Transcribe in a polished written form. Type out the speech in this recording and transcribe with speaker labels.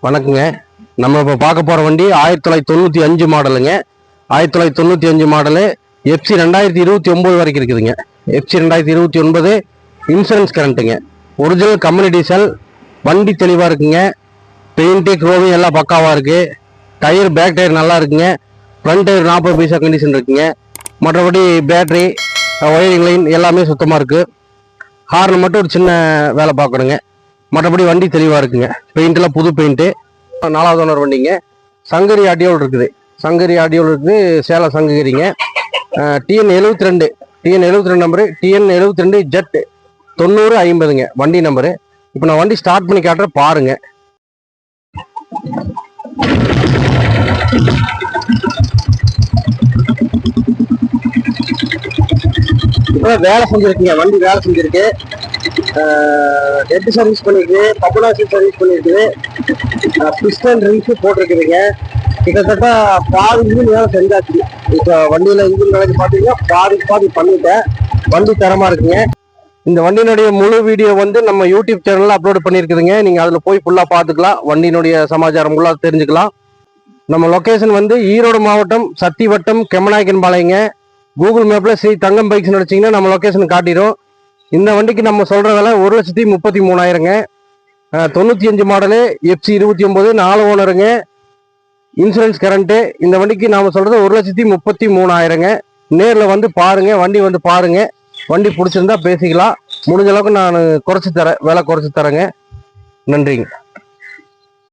Speaker 1: வணக்கங்க. நம்ம இப்போ பார்க்க போகிற வண்டி 1995 மாடலுங்க. 1995 மாடலு எஃப்சி 2029 வரைக்கும் இருக்குதுங்க. எஃப்சி 2029 இன்சூரன்ஸ் கரண்ட்டுங்க. Original company diesel. வண்டி தெளிவாக இருக்குங்க. பெயிண்ட்டு க்ரோவிங் எல்லாம் பக்காவாக இருக்குது. டயர் பேக் டயர் நல்லா இருக்குங்க. ஃப்ரண்ட் டயர் 40 பைசா கண்டிஷன் இருக்குங்க. மற்றபடி பேட்ரி ஒயரிங் லைன் எல்லாமே சுத்தமாக இருக்குது. ஹார்ன் மட்டும் ஒரு சின்ன வேலை பார்க்கணுங்க. மற்றபடி வண்டி தெளிவாக இருக்குங்க. பெயிண்ட்லாம் புது பெயிண்ட்டு. 4வது ஓனர் வண்டிங்க. சங்கரி ஆடியோவில் இருக்குது. சங்கரி ஆடியோவில் இருக்குது. சேலம் சங்ககிரிங்க. TN 72 number. டிஎன் 72 ஜெட் 9050ங்க வண்டி நம்பரு. இப்போ நான் வண்டி ஸ்டார்ட் பண்ணி காட்டுறேன் பாருங்க. இப்போ வேலை செஞ்சிருக்கீங்க. வண்டி வேலை செஞ்சிருக்கு. ஹெட் சர்வீஸ் பண்ணிருக்கு. பப்புனாசி சர்வீஸ் பண்ணிருக்குது. பிஸ்டன் ரிங்ஸ் போட்டிருக்குதுங்க. கிட்டத்தட்ட பாதி வேலை செஞ்சாச்சு. இப்போ வண்டியில இன்ஜின் வேலைக்கு பார்த்தீங்கன்னா பாதி பண்ணிட்டேன். வண்டி தரமா இருக்குங்க. இந்த வண்டியினுடைய முழு வீடியோ வந்து நம்ம யூடியூப் சேனல்ல அப்லோட் பண்ணியிருக்குதுங்க. நீங்க அதுல போய் ஃபுல்லா பார்த்துக்கலாம். வண்டியினுடைய சமாச்சாரம் ஃபுல்லா தெரிஞ்சுக்கலாம். நம்ம லொகேஷன் வந்து ஈரோடு மாவட்டம் சத்திவட்டம் கெமநாயக்கன்பாளையங்க. கூகுள் மேப்ல ஸ்ரீ தங்கம் பைக்ஸ் நினைச்சிங்கன்னா நம்ம லொகேஷன் காட்டிடும். இந்த வண்டிக்கு நம்ம சொல்ற விலை 1,33,000ங்க. 95 மாடலு எஃப்சி 29 4 ஓனருங்க. Insurance current. இந்த வண்டிக்கு நாம சொல்றது 1,33,000ங்க. நேரில் வந்து பாருங்க. வண்டி வந்து பாருங்க. வண்டி பிடிச்சிருந்தா பேசிக்கலாம். முடிஞ்ச அளவுக்கு நான் குறைச்சி தரேன். விலை குறைச்சி தரேங்க. நன்றிங்க.